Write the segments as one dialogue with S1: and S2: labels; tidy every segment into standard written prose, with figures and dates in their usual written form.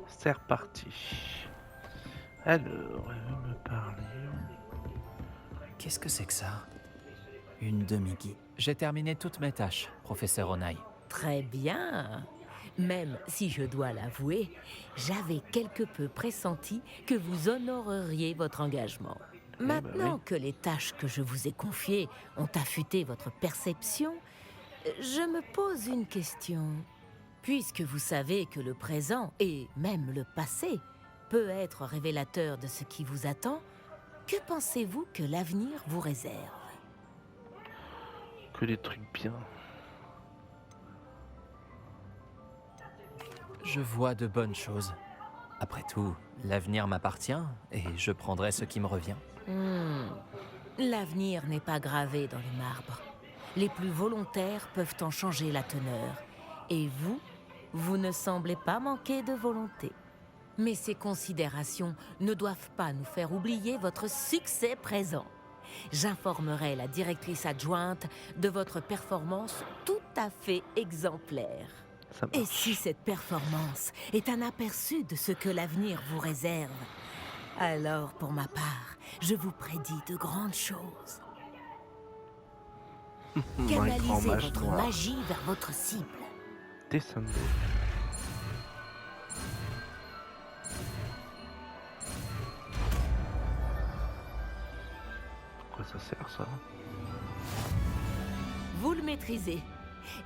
S1: C'est reparti. Alors, elle veut me parler.
S2: Qu'est-ce que c'est que ça? Une demi-guide. J'ai terminé toutes mes tâches, professeur Onai.
S3: Très bien. Même si je dois l'avouer, j'avais quelque peu pressenti que vous honoreriez votre engagement.
S1: Bah oui.
S3: Maintenant que les tâches que je vous ai confiées ont affûté votre perception, je me pose une question. Puisque vous savez que le présent, et même le passé, peut être révélateur de ce qui vous attend, que pensez-vous que l'avenir vous réserve?
S1: Que des trucs bien.
S2: Je vois de bonnes choses. Après tout, l'avenir m'appartient et je prendrai ce qui me revient.
S3: L'avenir n'est pas gravé dans le marbre. Les plus volontaires peuvent en changer la teneur. Et vous, vous ne semblez pas manquer de volonté. Mais ces considérations ne doivent pas nous faire oublier votre succès présent. J'informerai la directrice adjointe de votre performance tout à fait exemplaire.
S1: Ça
S3: Et
S1: marche.
S3: si cette performance est un aperçu de ce que l'avenir vous réserve, alors pour ma part, je vous prédis de grandes choses.
S1: Un grand
S3: Canalisez
S1: mage
S3: votre
S1: noir.
S3: magie vers votre cible.
S1: Descendez. Pourquoi ça sert ça?
S3: Vous le maîtrisez.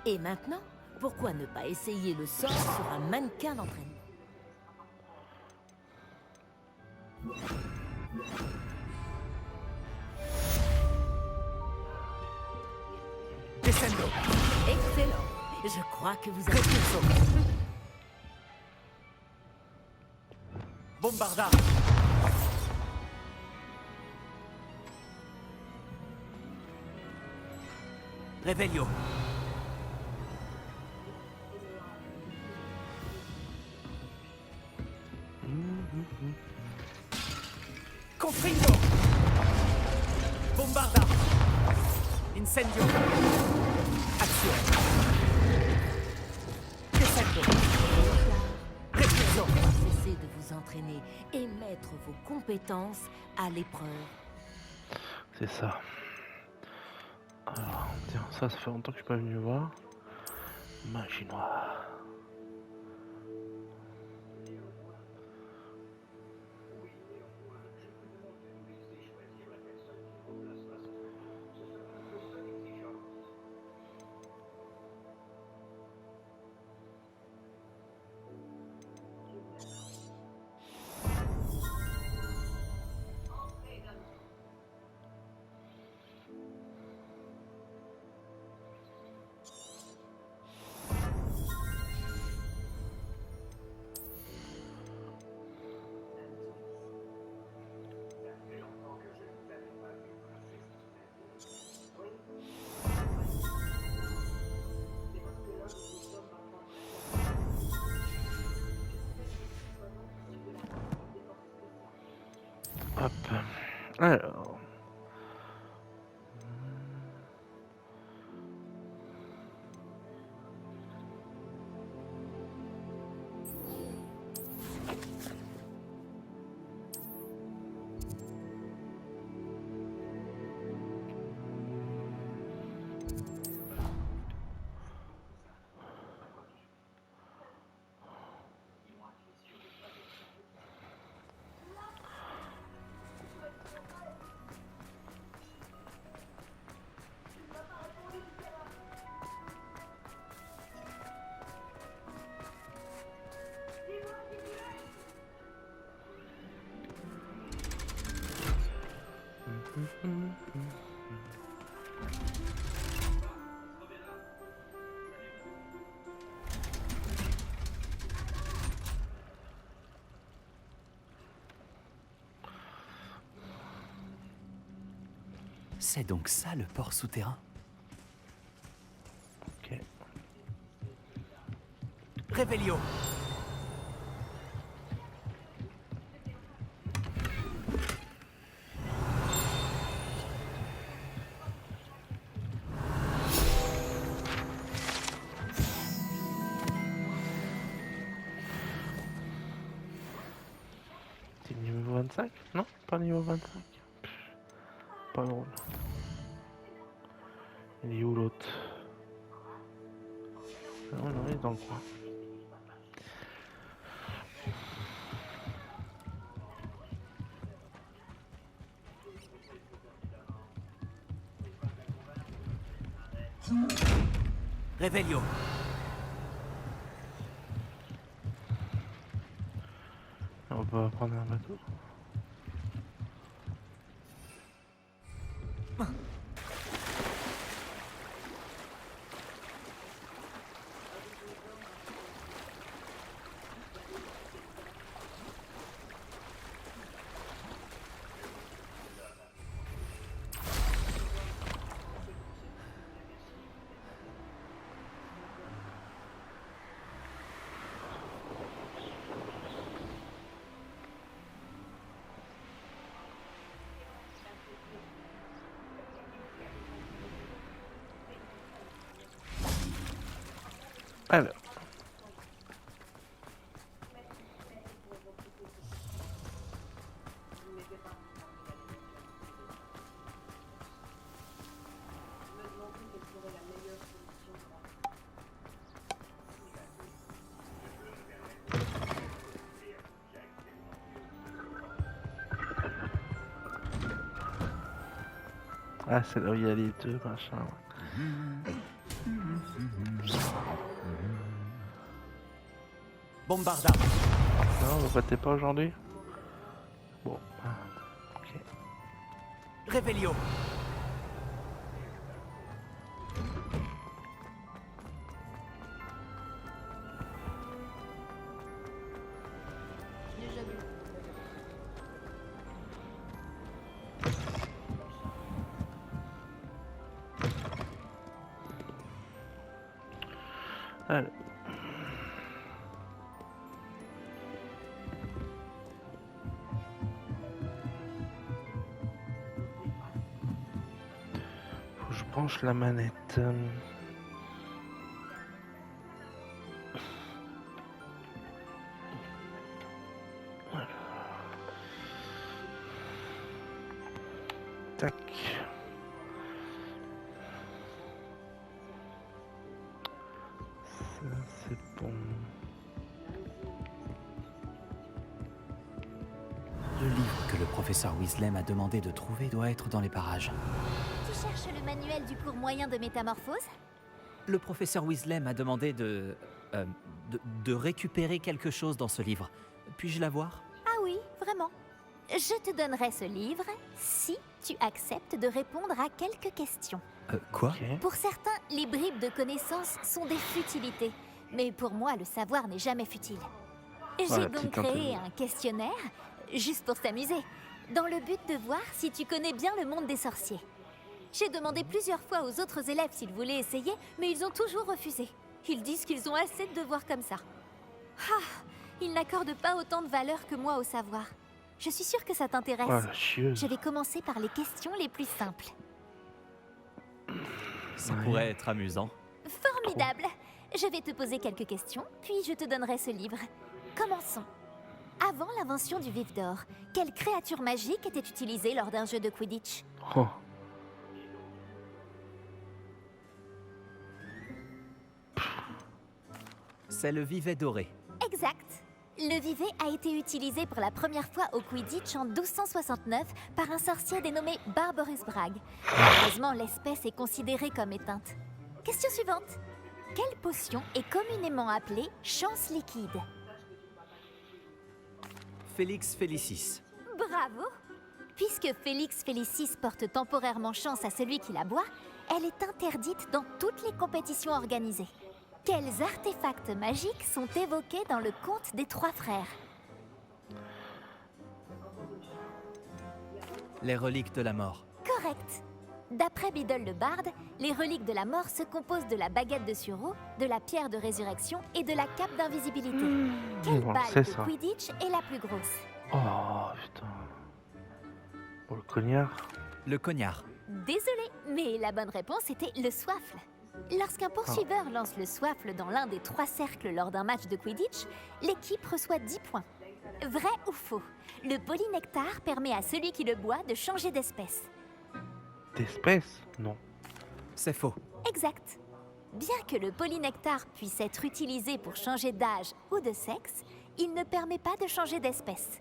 S3: Et maintenant, pourquoi ne pas essayer le sort sur un mannequin d'entraînement?
S2: Descendo!
S3: Excellent. Je crois que vous avez...
S2: Bombarda! Revelio! Confringo! Bombarda! Incendio! Azione! Descendo! Repulso!
S3: Cessez de vous entraîner et mettre vos compétences à l'épreuve.
S1: C'est ça. Alors, tiens, ça fait longtemps que je suis pas venu voir. Magie noire. Hop. Alors.
S2: C'est donc ça le port souterrain?
S1: Ok.
S2: Revelio!
S1: 25? Non, pas niveau 25. Pas drôle. Il est où l'autre? Non, non, il est dans le coin.
S2: Revelio.
S1: On peut prendre un bateau. Alors. Ah, c'est là où il y a les deux machins.
S2: Bombarda.
S1: Non, vous votez pas aujourd'hui? Bon. Ok.
S2: Revelio.
S1: Alors. Faut que je branche la manette. Tac. Ça, c'est bon.
S2: Le livre que le professeur Weasley m'a demandé de trouver doit être dans les parages.
S4: Tu cherches le manuel du cours moyen de métamorphose?
S2: Le professeur Weasley m'a demandé de récupérer quelque chose dans ce livre. Puis-je l'avoir?
S4: Ah oui, vraiment. Je te donnerai ce livre si tu acceptes de répondre à quelques questions.
S2: Quoi?
S1: Ok.
S4: Pour certains, les bribes de connaissances sont des futilités. Mais pour moi, le savoir n'est jamais futile. J'ai
S1: Voilà,
S4: donc
S1: petite
S4: créé
S1: introduction.
S4: un questionnaire, juste pour s'amuser, dans le but de voir si tu connais bien le monde des sorciers. J'ai demandé plusieurs fois aux autres élèves s'ils voulaient essayer, mais ils ont toujours refusé. Ils disent qu'ils ont assez de devoirs comme ça. Ah, ils n'accordent pas autant de valeur que moi au savoir. Je suis sûre que ça t'intéresse.
S1: Oh la chieuse.
S4: Je vais commencer par les questions les plus simples.
S2: Ça
S1: Ouais.
S2: pourrait être amusant.
S4: Formidable. Je vais te poser quelques questions, puis je te donnerai ce livre. Commençons. Avant l'invention du vif d'or, quelle créature magique était utilisée lors d'un jeu de Quidditch?
S1: Oh.
S2: C'est le vivet doré.
S4: Exact. Le vivet a été utilisé pour la première fois au Quidditch en 1269 par un sorcier dénommé Barbarus Bragg. Malheureusement, l'espèce est considérée comme éteinte. Question suivante. Quelle potion est communément appelée chance liquide?
S2: Félix Félicis.
S4: Bravo! Puisque Félix Félicis porte temporairement chance à celui qui la boit, elle est interdite dans toutes les compétitions organisées. Quels artefacts magiques sont évoqués dans le conte des trois frères?
S2: Les reliques de la mort.
S4: Correct. D'après Biddle le barde, les reliques de la mort se composent de la baguette de sureau, de la pierre de résurrection et de la cape d'invisibilité. Quelle
S1: bon,
S4: balle
S1: c'est
S4: de
S1: ça.
S4: Quidditch est la plus grosse?
S1: Oh putain. Pour le cognard.
S2: Le cognard.
S4: Désolé, mais la bonne réponse était le soifle. Lorsqu'un poursuiveur lance le soifle dans l'un des trois cercles lors d'un match de Quidditch, l'équipe reçoit 10 points. Vrai ou faux? Le polynectar permet à celui qui le boit de changer d'espèce.
S1: D'espèce? Non.
S2: C'est faux.
S4: Exact. Bien que le polynectar puisse être utilisé pour changer d'âge ou de sexe, il ne permet pas de changer d'espèce.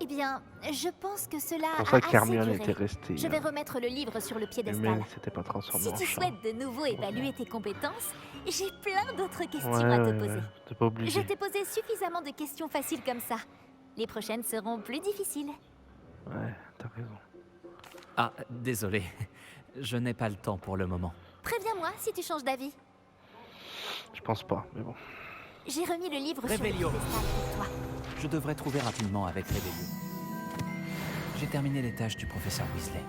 S4: Eh bien, je pense que cela
S1: C'est pour
S4: a
S1: ça
S4: assez
S1: qu'Hermione
S4: duré.
S1: était restée
S4: Je vais remettre le livre sur le piédestal.
S1: humaine, c'était pas transformée
S4: Si
S1: en
S4: tu
S1: chat.
S4: souhaites de nouveau évaluer tes compétences, j'ai plein d'autres questions
S1: Ouais,
S4: à te
S1: ouais,
S4: poser.
S1: ouais. T'es pas
S4: Je
S1: obligé.
S4: t'ai posé suffisamment de questions faciles comme ça. Les prochaines seront plus difficiles.
S1: Ouais, t'as raison.
S2: Ah, désolé. Je n'ai pas le temps pour le moment.
S4: Préviens-moi si tu changes d'avis.
S1: Je pense pas, mais bon.
S4: J'ai remis le livre
S2: Révélio.
S4: sur le piédestal pour toi.
S2: Je devrais trouver rapidement avec Révélio. J'ai terminé les tâches du professeur Weasley.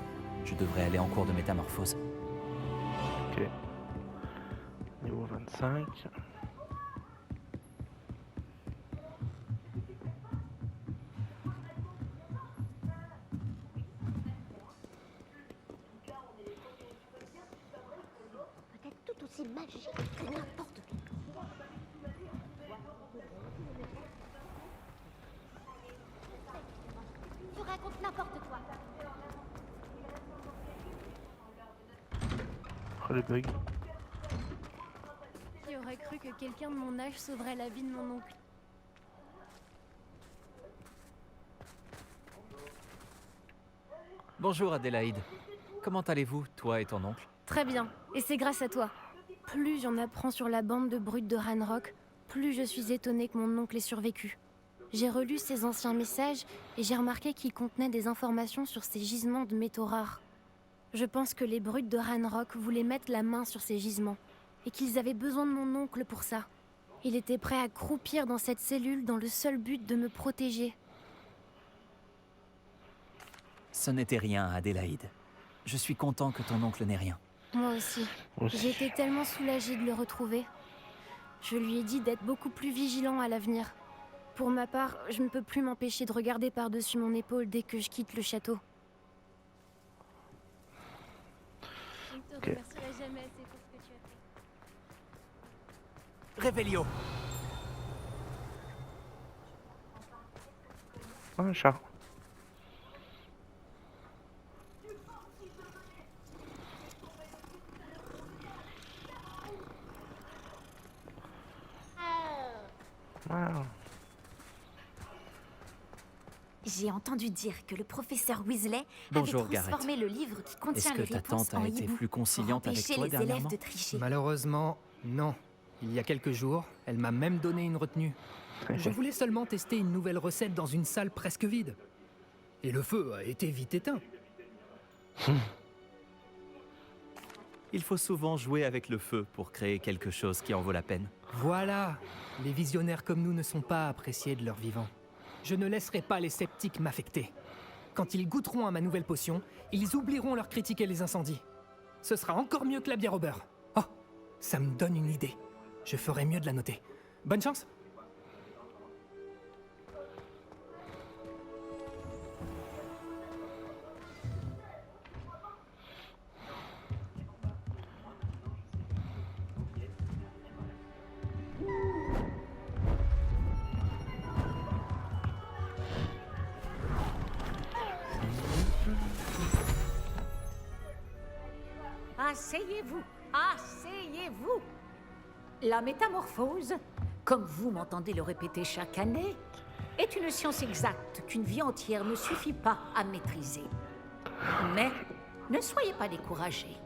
S2: Je devrais aller en cours de métamorphose.
S1: Ok. Niveau 25.
S4: Peut-être tout aussi magique que n'importe qui. Tu racontes n'importe quoi.
S1: Oh, le bug.
S5: Qui aurait cru que quelqu'un de mon âge sauverait la vie de mon oncle?
S2: Bonjour Adélaïde. Comment allez-vous, toi et ton oncle?
S5: Très bien, et c'est grâce à toi. Plus j'en apprends sur la bande de brutes de Ranrock, plus je suis étonnée que mon oncle ait survécu. J'ai relu ses anciens messages et j'ai remarqué qu'ils contenaient des informations sur ces gisements de métaux rares. Je pense que les brutes de Ranrock voulaient mettre la main sur ces gisements et qu'ils avaient besoin de mon oncle pour ça. Il était prêt à croupir dans cette cellule dans le seul but de me protéger.
S2: Ce n'était rien, Adélaïde. Je suis content que ton oncle n'ait rien.
S5: Moi aussi.
S1: Aussi.
S5: J'ai été tellement soulagée de le retrouver. Je lui ai dit d'être beaucoup plus vigilant à l'avenir. Pour ma part, je ne peux plus m'empêcher de regarder par-dessus mon épaule dès que je quitte le château. Je ne te
S1: Ok.
S5: remercierai jamais assez pour ce que tu as fait.
S2: Révélio.
S1: Ah, un chat. Wow.
S4: J'ai entendu dire que le professeur Weasley
S2: Bonjour,
S4: avait transformé le livre qui
S2: Est-ce
S4: contient
S2: que
S4: les
S2: ta
S4: réponses
S2: tante
S4: en
S2: a été
S4: hibou
S2: plus
S4: pour
S2: conciliante avec
S4: empêcher
S2: toi
S4: les élèves
S2: dernièrement?
S4: de tricher.
S6: Malheureusement, non. Il y a quelques jours, elle m'a même donné une retenue. Je voulais seulement tester une nouvelle recette dans une salle presque vide. Et le feu a été vite éteint.
S2: Il faut souvent jouer avec le feu pour créer quelque chose qui en vaut la peine.
S6: Voilà. Les visionnaires comme nous ne sont pas appréciés de leur vivant. Je ne laisserai pas les sceptiques m'affecter. Quand ils goûteront à ma nouvelle potion, ils oublieront leur critique et les incendies. Ce sera encore mieux que la bière au beurre. Oh, ça me donne une idée. Je ferai mieux de la noter. Bonne chance.
S7: Asseyez-vous, asseyez-vous. La métamorphose, comme vous m'entendez le répéter chaque année, est une science exacte qu'une vie entière ne suffit pas à maîtriser. Mais ne soyez pas découragés.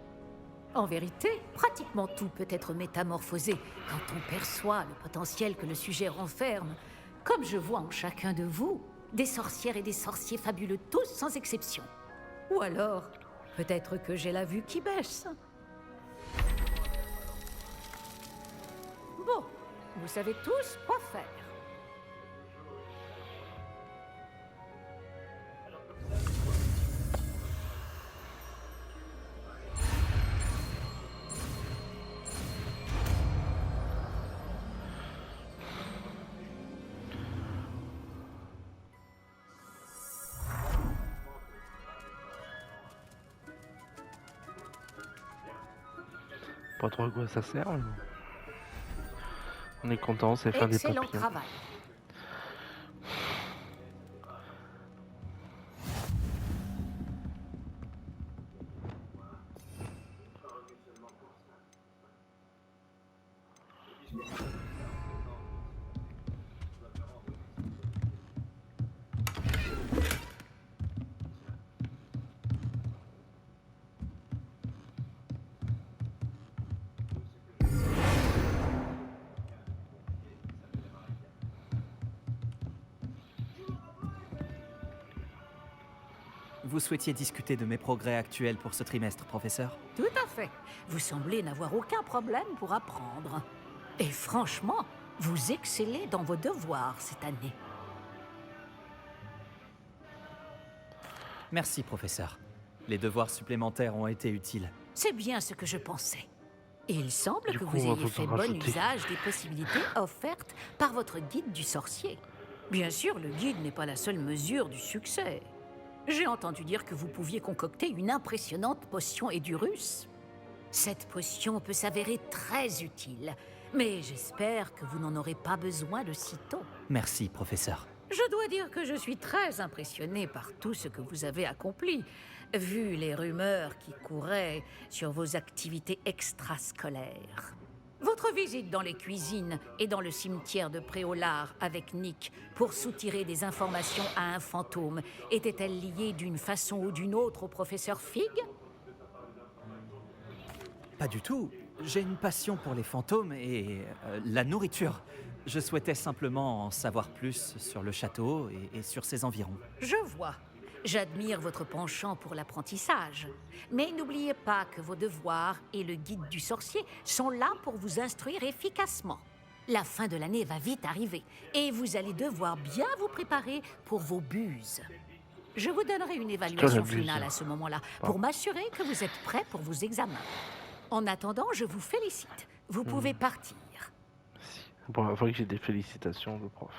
S7: En vérité, pratiquement tout peut être métamorphosé quand on perçoit le potentiel que le sujet renferme. Comme je vois en chacun de vous, des sorcières et des sorciers fabuleux tous sans exception. Ou alors, peut-être que j'ai la vue qui baisse. Bon, vous savez tous quoi faire.
S1: Pas trop à quoi ça sert, mais bon. On est content, c'est fin des
S7: Excellent
S1: papillons.
S7: travail.
S2: vous souhaitiez discuter de mes progrès actuels pour ce trimestre, professeur?
S7: Tout à fait. Vous semblez n'avoir aucun problème pour apprendre. Et franchement, vous excellez dans vos devoirs cette année.
S2: Merci, professeur. Les devoirs supplémentaires ont été utiles.
S7: C'est bien ce que je pensais. Et il semble
S1: Du
S7: que
S1: coup,
S7: vous
S1: on va
S7: ayez fait
S1: vous en
S7: bon
S1: rajouter.
S7: usage des possibilités offertes par votre guide du sorcier. Bien sûr, le guide n'est pas la seule mesure du succès. J'ai entendu dire que vous pouviez concocter une impressionnante potion Edurus. Cette potion peut s'avérer très utile, mais j'espère que vous n'en aurez pas besoin de sitôt.
S2: Merci, professeur.
S7: Je dois dire que je suis très impressionnée par tout ce que vous avez accompli, vu les rumeurs qui couraient sur vos activités extrascolaires. Votre visite dans les cuisines et dans le cimetière de Préolard avec Nick pour soutirer des informations à un fantôme était-elle liée d'une façon ou d'une autre au professeur Fig?
S2: Pas du tout. J'ai une passion pour les fantômes et la nourriture. Je souhaitais simplement en savoir plus sur le château et sur ses environs.
S7: Je vois. J'admire votre penchant pour l'apprentissage. Mais n'oubliez pas que vos devoirs et le guide du sorcier sont là pour vous instruire efficacement. La fin de l'année va vite arriver et vous allez devoir bien vous préparer pour vos buses. Je vous donnerai une évaluation
S1: buse.
S7: finale à ce moment-là pour m'assurer que vous êtes prêts pour vos examens. En attendant, je vous félicite. Vous pouvez partir.
S1: Si. Bon, il faut que j'ai des félicitations, le prof.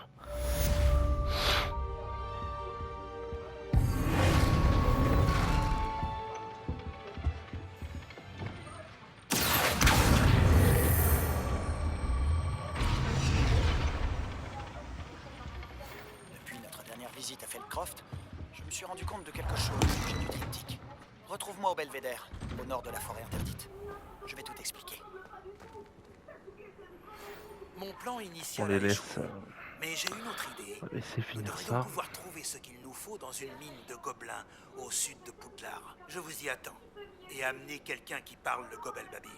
S8: Depuis notre dernière visite à Feldcroft, je me suis rendu compte de quelque chose au sujet du triptyque. Retrouve-moi au Belvédère, au nord de la forêt interdite. Je vais tout expliquer. Mon plan
S1: On
S8: initial
S1: les
S8: a
S1: laisse
S8: échoué, mais j'ai une autre idée.
S1: on va laisser
S8: Nous
S1: finir
S8: devrions
S1: ça.
S8: pouvoir trouver ce qu'il nous faut dans une mine de gobelins au sud de Poudlard. Je vous y attends. Et amener quelqu'un qui parle le Gobel Babil.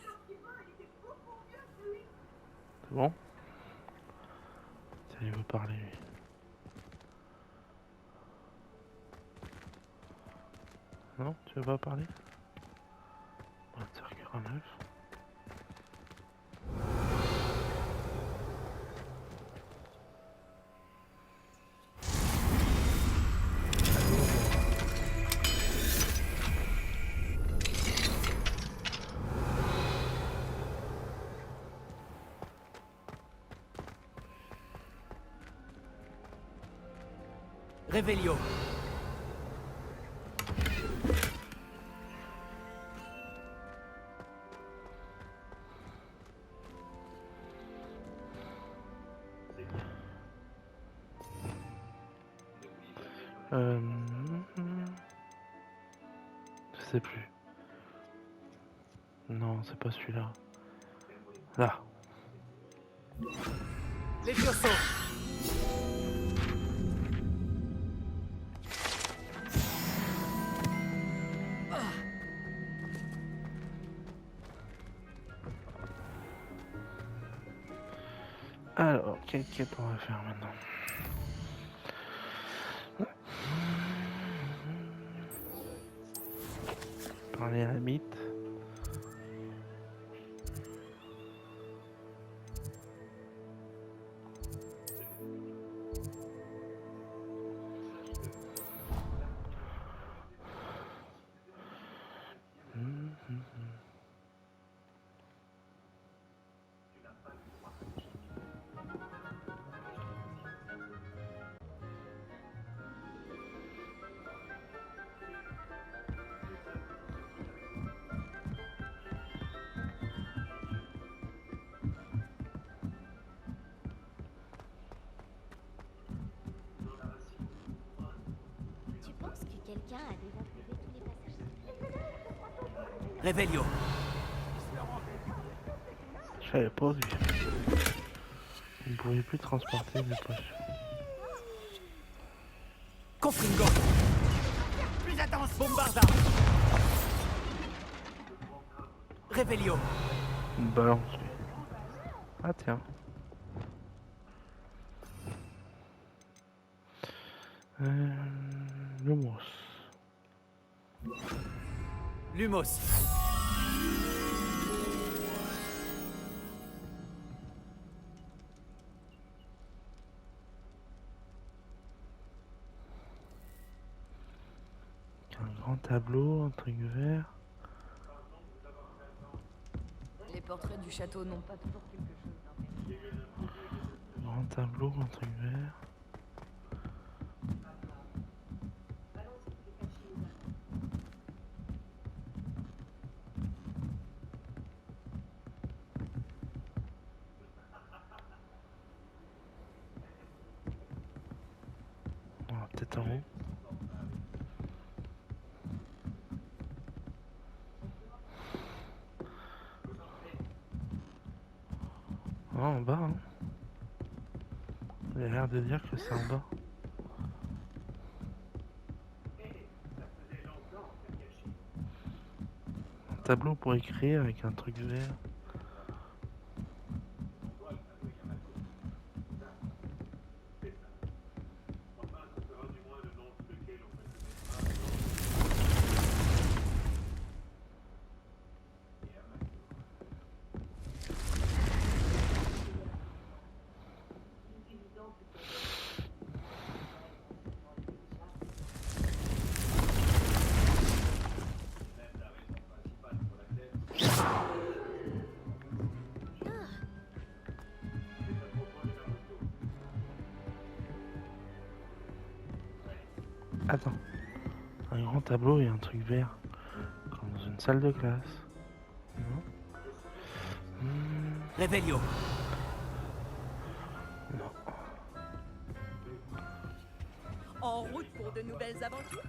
S1: C'est bon? Tiens, il veut parler, lui. Non, tu veux pas parler? On va te faire un œuf.
S2: Réveillon.
S1: Je sais plus. Non, c'est pas celui-là. Là.
S2: Les Fiosso.
S1: Alors, quelle quête on va faire maintenant? Parler à la mythe.
S4: Tu penses que quelqu'un a déjà trouvé tous les passages?
S2: Réveillon.
S1: Je savais pas lui. Il ne pouvait plus transporter mes poches.
S2: Confringo. Plus attention. Bombarda. Réveillon.
S1: Une balance lui. Ah tiens. Lumos.
S2: Lumos.
S1: Un grand tableau, un truc vert.
S9: Les portraits du château n'ont pas toujours quelque chose d'intéressant.
S1: Grand tableau, un truc vert. Peut-être en haut. Ah, en bas, hein. Il a l'air de dire que c'est en bas. Un tableau pour écrire avec un truc vert. Attends. Un grand tableau et un truc vert. Comme dans une salle de classe. Non.
S2: Revelio.
S1: Non.
S9: En route pour de nouvelles aventures.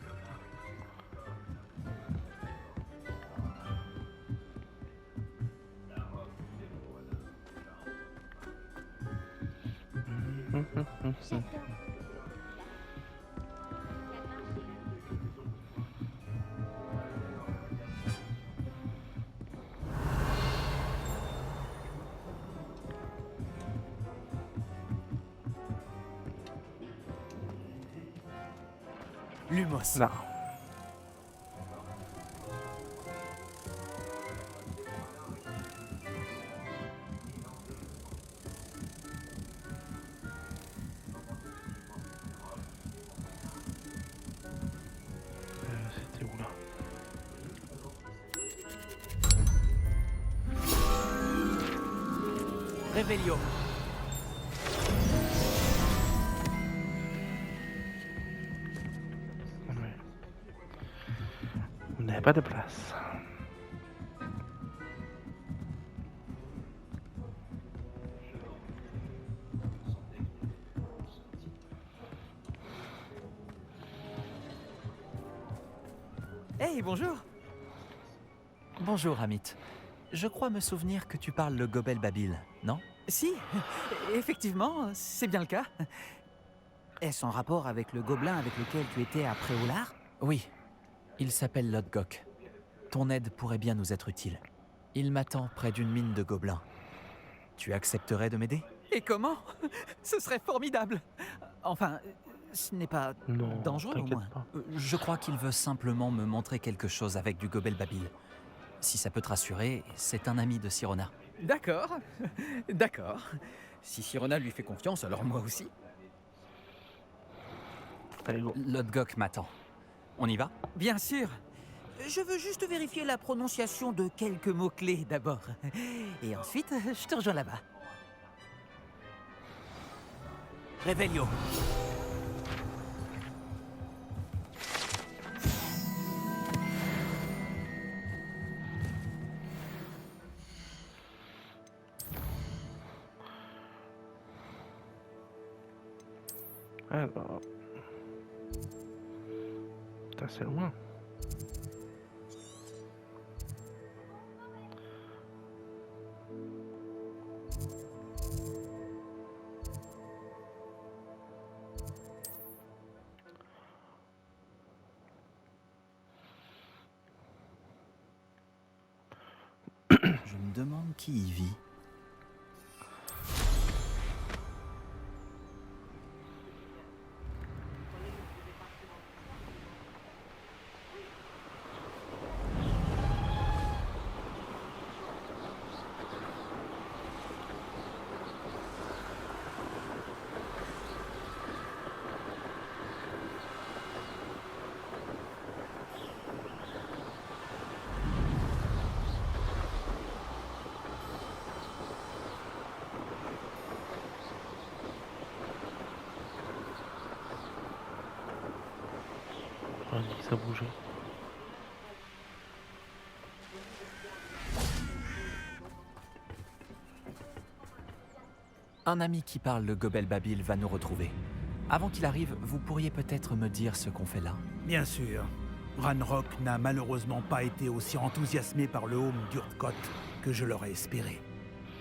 S2: Lumos.
S1: Là. C'était où là?
S2: Revelio.
S1: Ouais. On n'avait pas de place.
S2: Hey, bonjour. Bonjour, Amit. Je crois me souvenir que tu parles le Gobel Babil, non?
S10: Si, effectivement, c'est bien le cas. Est-ce en rapport avec le gobelin avec lequel tu étais à Préolard?
S2: Oui. Il s'appelle Lodgok. Ton aide pourrait bien nous être utile. Il m'attend près d'une mine de gobelins. Tu accepterais de m'aider?
S10: Et comment? Ce serait formidable. Enfin, ce n'est pas
S1: Non,
S10: dangereux au
S1: t'inquiète
S10: moins.
S1: pas.
S2: Je crois qu'il veut simplement me montrer quelque chose avec du Gobel Babil. Si ça peut te rassurer, c'est un ami de Sirona.
S10: D'accord, d'accord. Si Sirona lui fait confiance, alors moi aussi.
S1: Allez, go.
S2: Lodgok m'attend. On y va?
S10: Bien sûr. Je veux juste vérifier la prononciation de quelques mots-clés d'abord. Et ensuite, je te rejoins là-bas.
S2: Revelio.
S1: Alors. Putain, c'est loin.
S2: Je me demande qui y vit.
S1: pas dit que ça bougeait.
S2: Un ami qui parle le Gobel Babil va nous retrouver. Avant qu'il arrive, vous pourriez peut-être me dire ce qu'on fait là?
S11: Bien sûr. Ranrock n'a malheureusement pas été aussi enthousiasmé par le home d'Urtkot que je l'aurais espéré.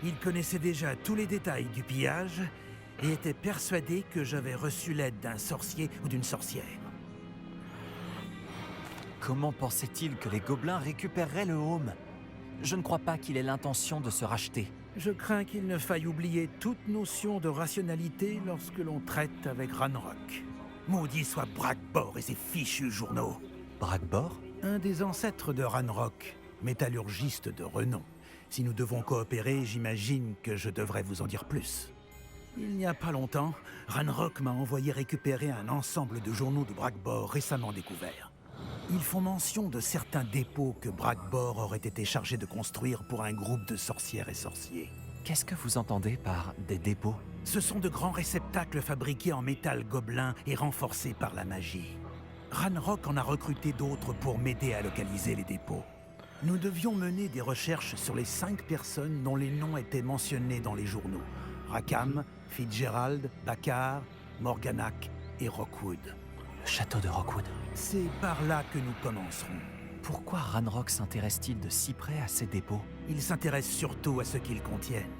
S11: Il connaissait déjà tous les détails du pillage et était persuadé que j'avais reçu l'aide d'un sorcier ou d'une sorcière.
S2: Comment pensait-il que les gobelins récupéreraient le home? Je ne crois pas qu'il ait l'intention de se racheter.
S11: Je crains qu'il ne faille oublier toute notion de rationalité lorsque l'on traite avec Ranrock. Maudit soit Bragbor et ses fichus journaux.
S2: Bragbor?
S11: Un des ancêtres de Ranrock, métallurgiste de renom. Si nous devons coopérer, j'imagine que je devrais vous en dire plus. Il n'y a pas longtemps, Ranrock m'a envoyé récupérer un ensemble de journaux de Bragbor récemment découverts. Ils font mention de certains dépôts que Bragbor aurait été chargé de construire pour un groupe de sorcières et sorciers.
S2: Qu'est-ce que vous entendez par des dépôts?
S11: Ce sont de grands réceptacles fabriqués en métal gobelin et renforcés par la magie. Ranrock en a recruté d'autres pour m'aider à localiser les dépôts. Nous devions mener des recherches sur les 5 personnes dont les noms étaient mentionnés dans les journaux. Rackham, Fitzgerald, Bakar, Morganac et Rockwood.
S2: Le château de Rockwood.
S11: C'est par là que nous commencerons.
S2: Pourquoi Ranrock s'intéresse-t-il de si près à ces dépôts?
S11: Il s'intéresse surtout à ce qu'ils contiennent.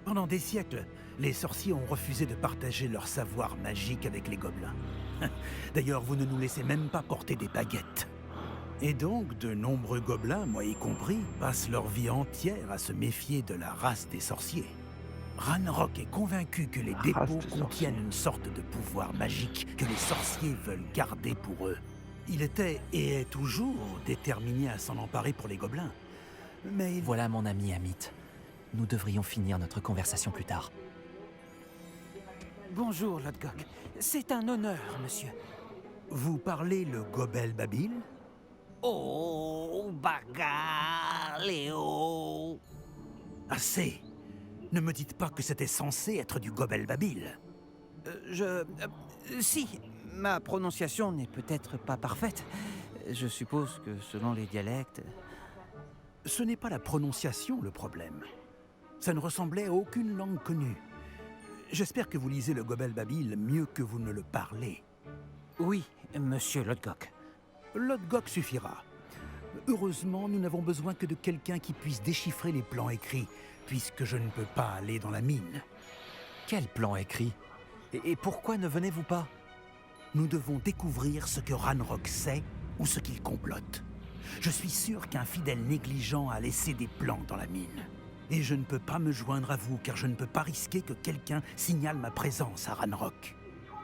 S11: Pendant des siècles, les sorciers ont refusé de partager leur savoir magique avec les gobelins. D'ailleurs, vous ne nous laissez même pas porter des baguettes. Et donc, de nombreux gobelins, moi y compris, passent leur vie entière à se méfier de la race des sorciers. Ranrock est convaincu que les dépôts contiennent une sorte de pouvoir magique que les sorciers veulent garder pour eux. Il était, et est toujours, déterminé à s'en emparer pour les gobelins. Mais
S2: Voilà mon ami Amit. Nous devrions finir notre conversation plus tard.
S10: Bonjour, Lodgok. C'est un honneur, monsieur.
S11: Vous parlez le Gobel Babil?
S10: Oh, bagarre, Léo.
S11: Assez! Ne me dites pas que c'était censé être du Gobel Babil.
S10: Si, ma prononciation n'est peut-être pas parfaite. Je suppose que selon les dialectes...
S11: Ce n'est pas la prononciation le problème. Ça ne ressemblait à aucune langue connue. J'espère que vous lisez le Gobel Babil mieux que vous ne le parlez.
S10: Oui, monsieur Lodgok.
S11: Lodgok suffira. Heureusement, nous n'avons besoin que de quelqu'un qui puisse déchiffrer les plans écrits, puisque je ne peux pas aller dans la mine.
S2: Quel plan écrit? Et pourquoi ne venez-vous pas?
S11: Nous devons découvrir ce que Ranrock sait ou ce qu'il complote. Je suis sûr qu'un fidèle négligent a laissé des plans dans la mine. Et je ne peux pas me joindre à vous, car je ne peux pas risquer que quelqu'un signale ma présence à Ranrock.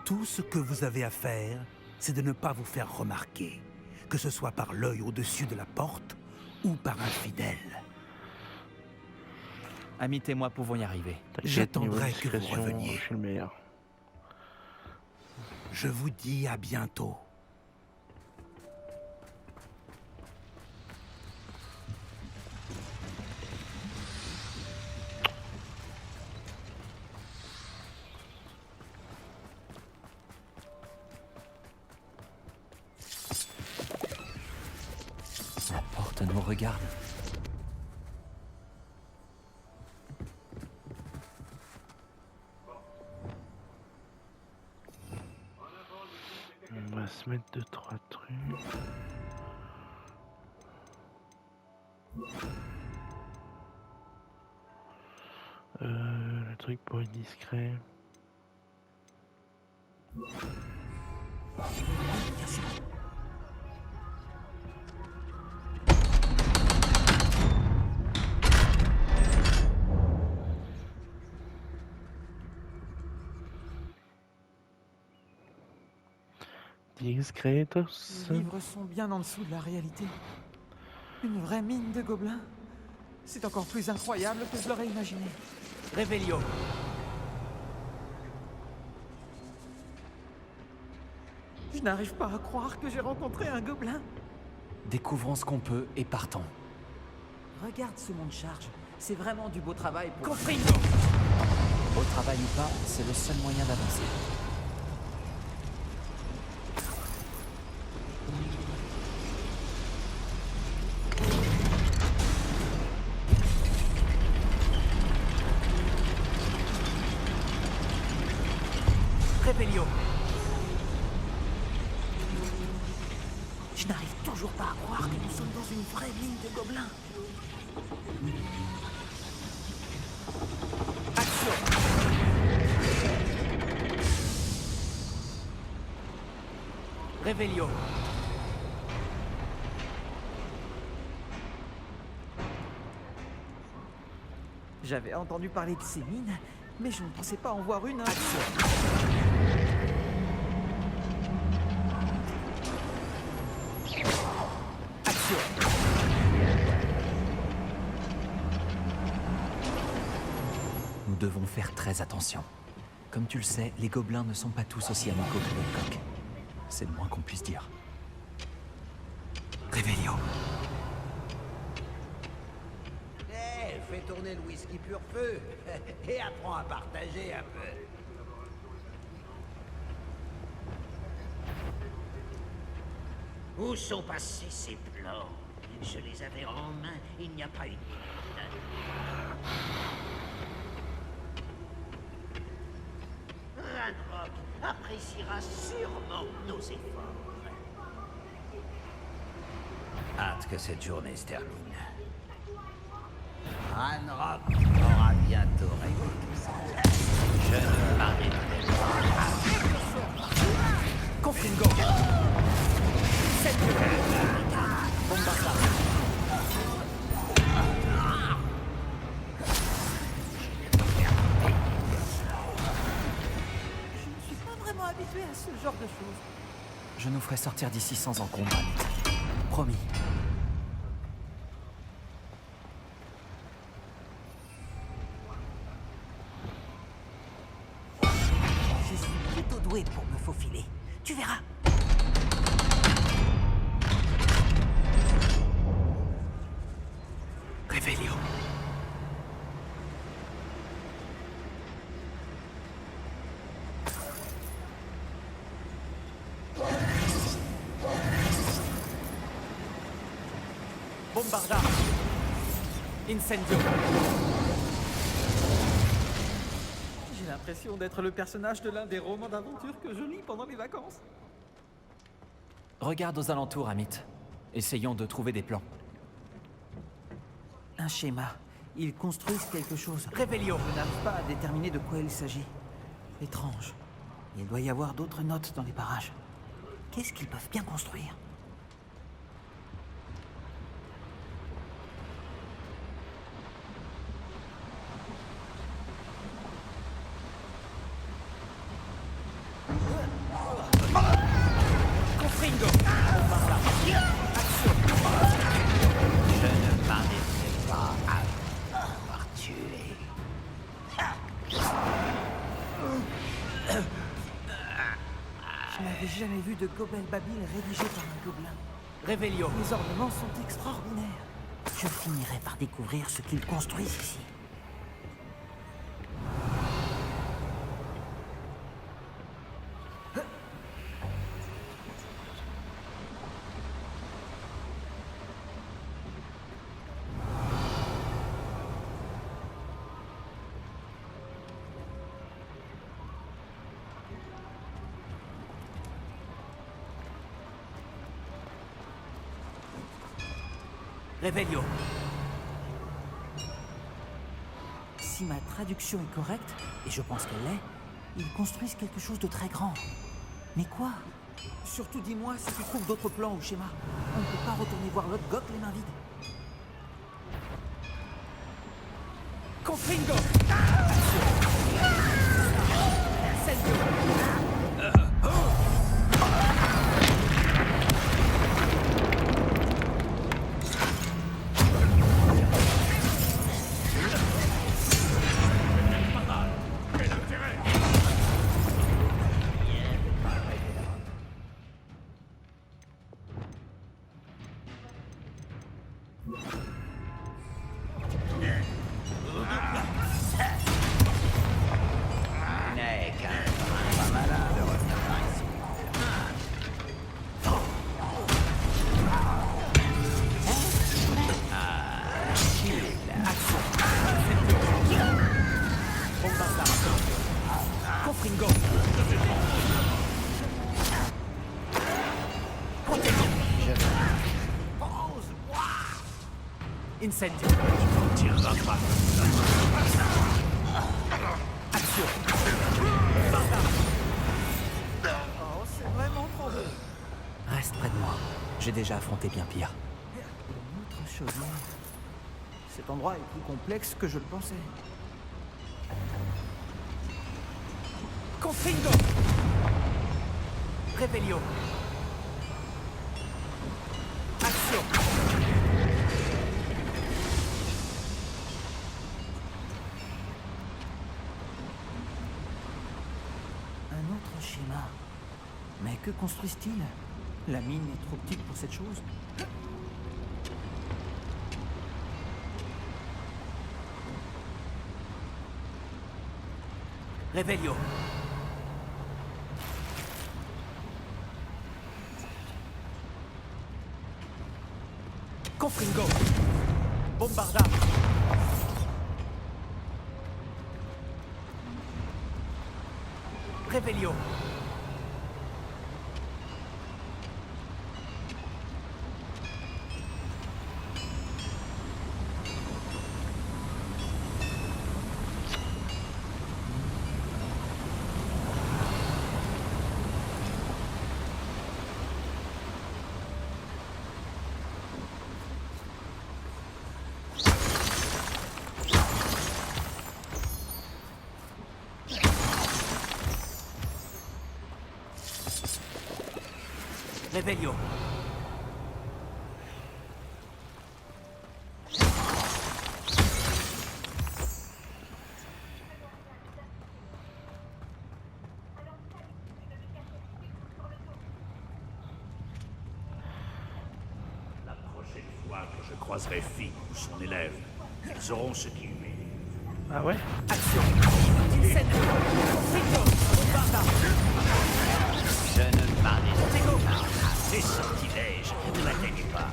S11: Tout ce que vous avez à faire, c'est de ne pas vous faire remarquer, que ce soit par l'œil au-dessus de la porte ou par un fidèle.
S2: Amit et moi pouvons y arriver.
S11: J'attendrai que vous reveniez.
S1: Je suis le meilleur.
S11: Je vous dis à bientôt.
S2: La porte nous regarde.
S1: On va se mettre 2-3 trucs. Le truc pour être discret. Discretos.
S10: Les livres sont bien en dessous de la réalité. Une vraie mine de gobelins. C'est encore plus incroyable que je l'aurais imaginé. Réveillon. Je n'arrive pas à croire que j'ai rencontré un gobelin.
S2: Découvrons ce qu'on peut et partons.
S10: Regarde ce monde charge. C'est vraiment du beau travail pour...
S2: Au travail ou pas, c'est le seul moyen d'avancer.
S10: Revelio. Je n'arrive toujours pas à croire que nous sommes dans une vraie mine de gobelins. Action. Revelio. J'avais entendu parler de ces mines, mais je ne pensais pas en voir une. Action. Action.
S2: Nous devons faire très attention. Comme tu le sais, les gobelins ne sont pas tous aussi amicaux que les coqs. C'est le moins qu'on puisse dire. Revelio.
S12: Fais tourner le whisky pur feu et apprends à partager un peu. Où sont passés ces plans? Je les avais en main, il n'y a pas une minute. Ranrock appréciera sûrement nos efforts. Hâte que cette journée se termine. Ranrock aura bientôt réglé tout ça. Je ne m'arrêterai pas.
S10: Confringo. Bombarda. Je ne suis pas vraiment habitué à ce genre de choses.
S2: Je nous ferai sortir d'ici sans encombre. Promis.
S10: Je suis plutôt doué pour me faufiler. Tu verras.
S2: Revelio.
S10: Bombarda. Incendio. J'ai l'impression d'être le personnage de l'un des romans d'aventure que je lis pendant les vacances.
S2: Regarde aux alentours, Amit. Essayons de trouver des plans.
S10: Un schéma. Ils construisent quelque chose. Revelio. Je n'arrive pas à déterminer de quoi il s'agit. Étrange. Il doit y avoir d'autres notes dans les parages. Qu'est-ce qu'ils peuvent bien construire? Confringo. Action.
S12: Je ne m'arrêterai pas à avoir tué.
S10: Je n'avais jamais vu de Gobel Babil rédigé par un gobelin. Revelio. Les ornements sont extraordinaires. Je finirai par découvrir ce qu'ils construisent ici. Revelio. Si ma traduction est correcte, et je pense qu'elle l'est, ils construisent quelque chose de très grand. Mais quoi? Surtout dis-moi si tu trouves d'autres plans ou schémas. On ne peut pas retourner voir l'autre Gok les mains vides. Confringo.
S2: Incendio.
S12: On tirera pas.
S2: Action. Oh, c'est vraiment trop beau. Reste près de moi. J'ai déjà affronté bien pire. Une autre chose. Cet endroit est plus complexe que je le pensais. Confringo. Revelio. Action. Un autre schéma. Mais que construisent-ils? La mine est trop petite pour cette chose. Revelio. Confringo. Bombarda. Revelio. Revelio.
S12: La prochaine fois que je croiserai Finn ou son élève, ils sauront ce qui lui est.
S1: Ah ouais?
S2: Action. Incendio. Confringo. Bombarda.
S12: Je ne m'arrête pas. Ces sortilèges, ne m'atteignez pas.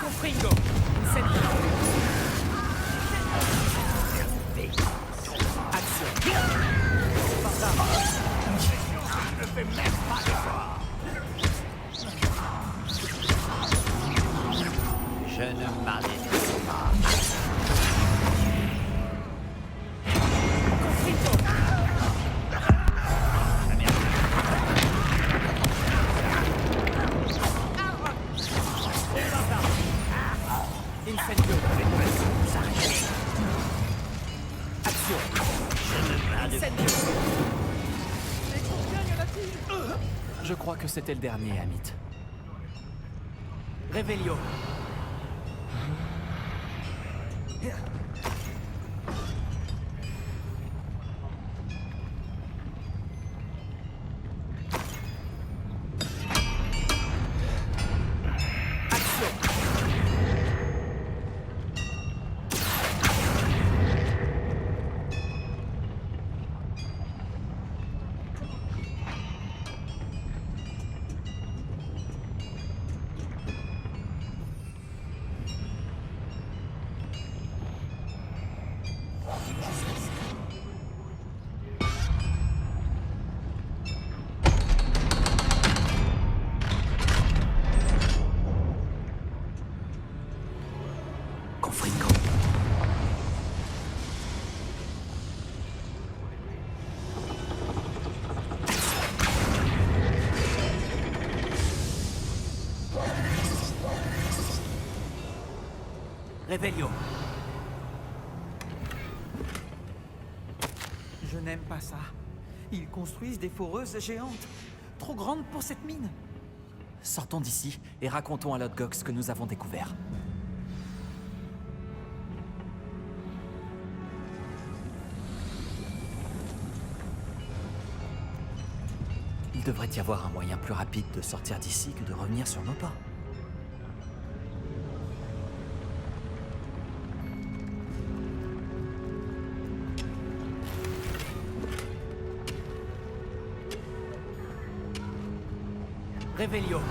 S2: Confringo. Incendio. Action. Bombarda.
S12: Je ne fais même pas d'effort. Je ne m'arrête pas.
S2: Confringo. Incendio. Action. Incendio. Je crois que c'était le dernier, Amit. Revelio. Confringo. Revelio. Je n'aime pas ça. Ils construisent des foreuses géantes, trop grandes pour cette mine. Sortons d'ici et racontons à Lodgok ce que nous avons découvert. Il devrait y avoir un moyen plus rapide de sortir d'ici que de revenir sur nos pas. Revelio.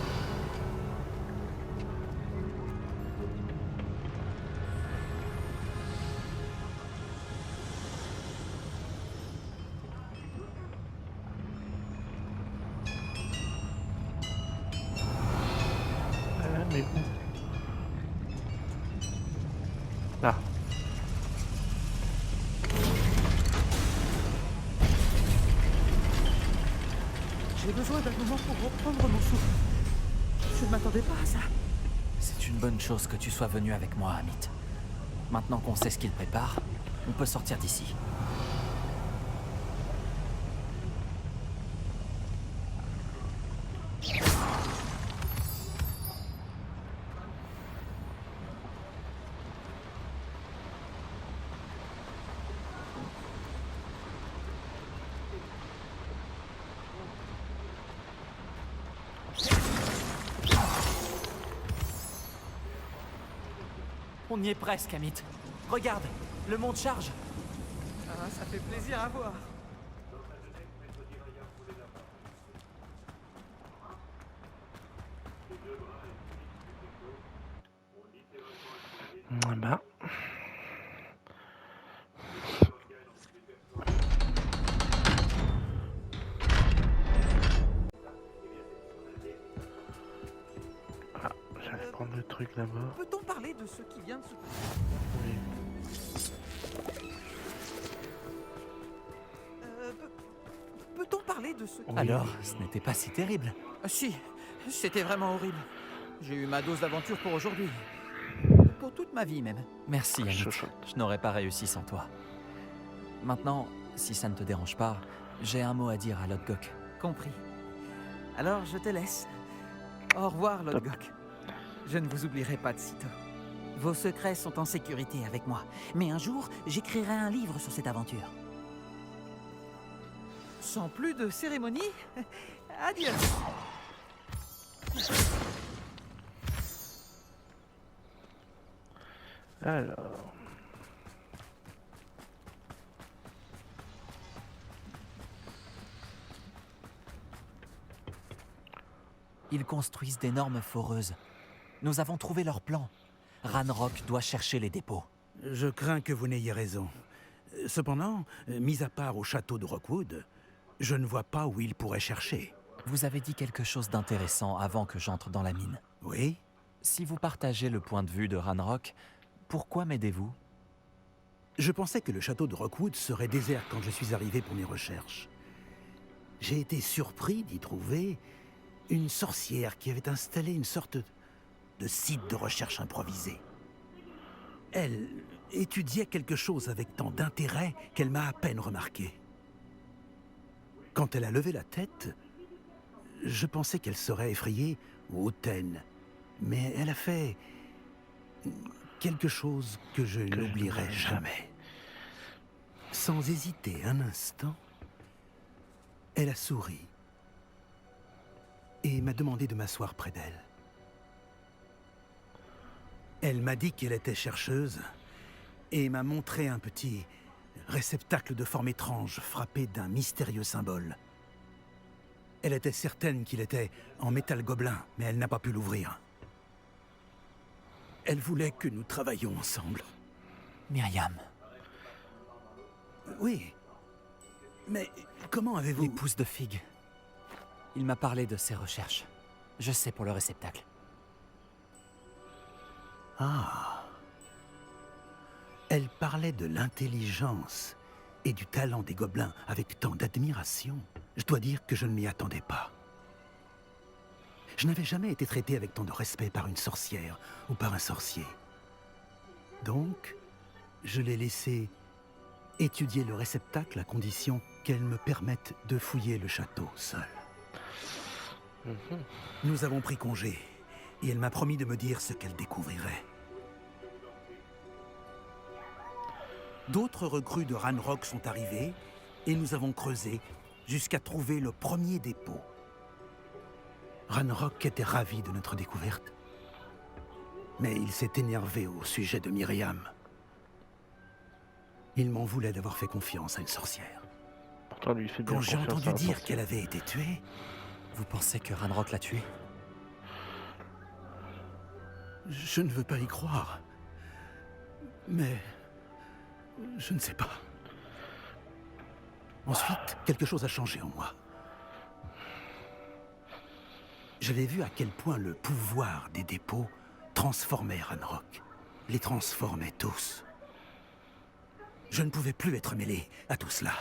S1: Mais où? Là.
S10: J'ai besoin d'un moment pour reprendre mon souffle. Je ne m'attendais pas à ça. C'est une bonne chose que tu sois venu avec moi, Amit. Maintenant qu'on sait ce qu'il prépare, on peut sortir d'ici. On y est presque, Amit. Regarde, le monde charge.
S2: Ah, ça fait plaisir à voir.
S1: Bah. Ah, j'allais prendre le truc là-bas.
S2: Peut-on parler de ce qui vient de se
S1: Oui.
S2: Peut-on parler de ce qui...
S10: Alors, ce n'était pas si terrible.
S2: Ah, si, c'était vraiment horrible. J'ai eu ma dose d'aventure pour aujourd'hui. Pour toute ma vie même.
S10: Merci, Amit.
S1: Chuchote.
S10: Je n'aurais pas réussi sans toi. Maintenant, si ça ne te dérange pas, j'ai un mot à dire à Lodgok.
S2: Compris. Alors je te laisse. Au revoir, Lodgok. Je ne vous oublierai pas de sitôt. Vos secrets sont en sécurité avec moi. Mais un jour, j'écrirai un livre sur cette aventure. Sans plus de cérémonie, adieu.
S1: Alors.
S10: Ils construisent d'énormes foreuses. Nous avons trouvé leur plan. Ranrock doit chercher les dépôts.
S11: Je crains que vous n'ayez raison. Cependant, mis à part au château de Rockwood, je ne vois pas où il pourrait chercher.
S10: Vous avez dit quelque chose d'intéressant avant que j'entre dans la mine.
S11: Oui?
S10: Si vous partagez le point de vue de Ranrock, pourquoi m'aidez-vous?
S11: Je pensais que le château de Rockwood serait désert quand je suis arrivé pour mes recherches. J'ai été surpris d'y trouver une sorcière qui avait installé une sorte de site de recherche improvisé. Elle étudiait quelque chose avec tant d'intérêt qu'elle m'a à peine remarqué. Quand elle a levé la tête, je pensais qu'elle serait effrayée ou hautaine. Mais elle a fait quelque chose que je n'oublierai jamais. Sans hésiter un instant, elle a souri et m'a demandé de m'asseoir près d'elle. Elle m'a dit qu'elle était chercheuse et m'a montré un petit réceptacle de forme étrange frappé d'un mystérieux symbole. Elle était certaine qu'il était en métal gobelin, mais elle n'a pas pu l'ouvrir. Elle voulait que nous travaillions ensemble.
S10: Myriam.
S11: Oui. Mais comment avez-vous...
S10: L'épouse de Fig. Il m'a parlé de ses recherches. Je sais pour le réceptacle.
S11: Ah. Elle parlait de l'intelligence et du talent des gobelins avec tant d'admiration. Je dois dire que je ne m'y attendais pas. Je n'avais jamais été traité avec tant de respect par une sorcière ou par un sorcier. Donc, je l'ai laissé étudier le réceptacle à condition qu'elle me permette de fouiller le château seule. Nous avons pris congé et elle m'a promis de me dire ce qu'elle découvrirait. D'autres recrues de Ranrock sont arrivées et nous avons creusé jusqu'à trouver le premier dépôt. Ranrock était ravi de notre découverte, mais il s'est énervé au sujet de Myriam. Il m'en voulait d'avoir fait confiance à une sorcière.
S1: Pourtant, lui fait bien
S11: Quand j'ai
S1: confiance à
S11: entendu
S1: la
S11: dire
S1: sorcière.
S11: qu'elle avait été tuée,
S10: Vous pensez que Ranrock l'a tué?
S11: Je ne veux pas y croire. Mais... je ne sais pas. Ensuite, quelque chose a changé en moi. J'avais vu à quel point le pouvoir des dépôts transformait Ranrock. Les transformait tous. Je ne pouvais plus être mêlé à tout cela.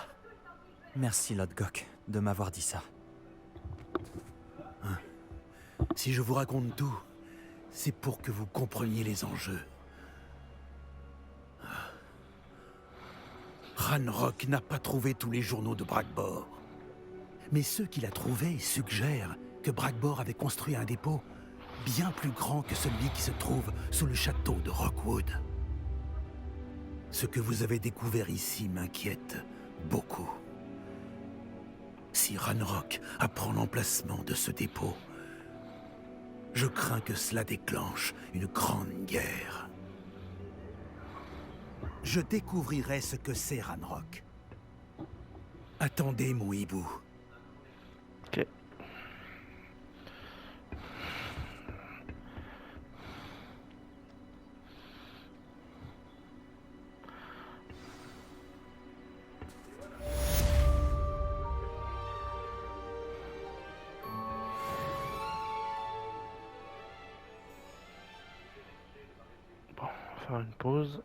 S10: Merci, Lodgok, de m'avoir dit ça.
S11: Si je vous raconte tout, c'est pour que vous compreniez les enjeux. Ranrock n'a pas trouvé tous les journaux de Bragbor. Mais ceux qu'il a trouvés suggèrent que Bragbor avait construit un dépôt bien plus grand que celui qui se trouve sous le château de Rockwood. Ce que vous avez découvert ici m'inquiète beaucoup. Si Ranrock apprend l'emplacement de ce dépôt, je crains que cela déclenche une grande guerre. Je découvrirai ce que c'est Ranrock. Attendez, mon hibou.
S1: Ok. Bon, on va faire une pause.